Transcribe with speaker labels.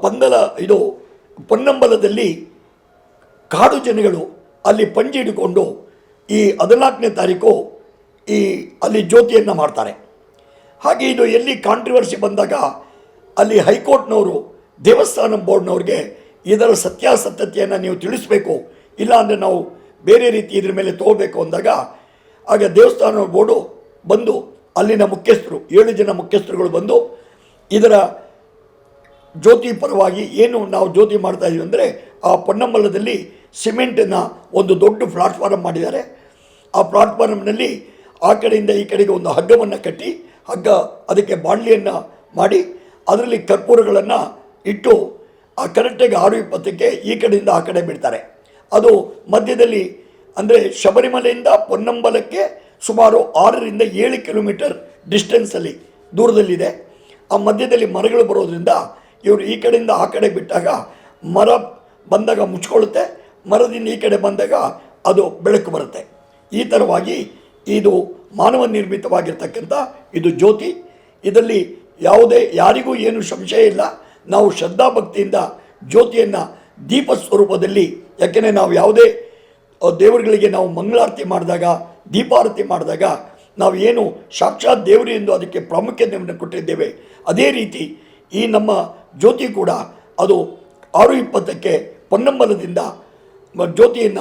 Speaker 1: ಪಂಗಲ ಇದು ಪೊನ್ನಂಬಲದಲ್ಲಿ ಕಾಡು ಜನಗಳು ಅಲ್ಲಿ ಪಂಜಿ ಹಿಡ್ಕೊಂಡು ಈ 14ನೇ ತಾರೀಕು ಅಲ್ಲಿ ಜ್ಯೋತಿಯನ್ನು ಮಾಡ್ತಾರೆ. ಹಾಗೆ ಇದು ಎಲ್ಲಿ ಕಾಂಟ್ರವರ್ಸಿ ಬಂದಾಗ ಅಲ್ಲಿ ಹೈಕೋರ್ಟ್ನವರು ದೇವಸ್ಥಾನ ಬೋರ್ಡ್ನವ್ರಿಗೆ ಇದರ ಸತ್ಯಾಸತ್ಯತೆಯನ್ನು ನೀವು ತಿಳಿಸಬೇಕು, ಇಲ್ಲಾಂದರೆ ನಾವು ಬೇರೆ ರೀತಿ ಇದ್ರ ಮೇಲೆ ತಗೋಬೇಕು ಅಂದಾಗ ಆಗ ದೇವಸ್ಥಾನ ಬೋರ್ಡು ಬಂದು ಅಲ್ಲಿನ ಮುಖ್ಯಸ್ಥರು 7 ಜನ ಮುಖ್ಯಸ್ಥರುಗಳು ಬಂದು ಇದರ ಜ್ಯೋತಿ ಪರವಾಗಿ ಏನು ನಾವು ಜ್ಯೋತಿ ಮಾಡ್ತಾ ಇದೀವಿ ಅಂದರೆ ಆ ಪೊನ್ನಂಬಲದಲ್ಲಿ ಸಿಮೆಂಟಿನ ಒಂದು ದೊಡ್ಡ ಪ್ಲಾಟ್ಫಾರಮ್ ಮಾಡಿದ್ದಾರೆ. ಆ ಪ್ಲಾಟ್ಫಾರಮ್ನಲ್ಲಿ ಆ ಕಡೆಯಿಂದ ಈ ಕಡೆಗೆ ಒಂದು ಹಗ್ಗವನ್ನು ಕಟ್ಟಿ ಅದಕ್ಕೆ ಬಾಣಲಿಯನ್ನು ಮಾಡಿ ಅದರಲ್ಲಿ ಕರ್ಪೂರಗಳನ್ನು ಇಟ್ಟು ಆ ಕರೆಕ್ಟಾಗಿ 6:20ಕ್ಕೆ ಈ ಕಡೆಯಿಂದ ಆ ಕಡೆ ಬಿಡ್ತಾರೆ. ಅದು ಮಧ್ಯದಲ್ಲಿ ಅಂದರೆ ಶಬರಿಮಲೆಯಿಂದ ಪೊನ್ನಂಬಲಕ್ಕೆ ಸುಮಾರು 6ರಿಂದ 7 ಕಿಲೋಮೀಟರ್ ಡಿಸ್ಟೆನ್ಸಲ್ಲಿ ದೂರದಲ್ಲಿದೆ. ಆ ಮಧ್ಯದಲ್ಲಿ ಮರಗಳು ಬರೋದ್ರಿಂದ ಇವರು ಈ ಕಡೆಯಿಂದ ಆ ಕಡೆ ಬಿಟ್ಟಾಗ ಮರ ಬಂದಾಗ ಮುಚ್ಕೊಳ್ಳುತ್ತೆ, ಮರದಿಂದ ಈ ಕಡೆ ಬಂದಾಗ ಅದು ಬೆಳಕು ಬರುತ್ತೆ. ಈ ಥರವಾಗಿ ಇದು ಮಾನವ ನಿರ್ಮಿತವಾಗಿರ್ತಕ್ಕಂಥ ಇದು ಜ್ಯೋತಿ. ಇದರಲ್ಲಿ ಯಾರಿಗೂ ಏನು ಸಂಶಯ ಇಲ್ಲ. ನಾವು ಶ್ರದ್ಧಾಭಕ್ತಿಯಿಂದ ಜ್ಯೋತಿಯನ್ನು ದೀಪ ಸ್ವರೂಪದಲ್ಲಿ, ಯಾಕೆಂದರೆ ನಾವು ಯಾವುದೇ ದೇವರುಗಳಿಗೆ ನಾವು ಮಂಗಳಾರತಿ ಮಾಡಿದಾಗ ದೀಪಾರತಿ ಮಾಡಿದಾಗ ನಾವು ಏನು ಸಾಕ್ಷಾತ್ ದೇವರು ಎಂದು ಅದಕ್ಕೆ ಪ್ರಾಮುಖ್ಯತೆಯನ್ನು ಕೊಟ್ಟಿದ್ದೇವೆ, ಅದೇ ರೀತಿ ಈ ನಮ್ಮ ಜ್ಯೋತಿ ಕೂಡ ಅದು 6:20ಕ್ಕೆ ಪೊನ್ನಂಬಲದಿಂದ ಜ್ಯೋತಿಯನ್ನು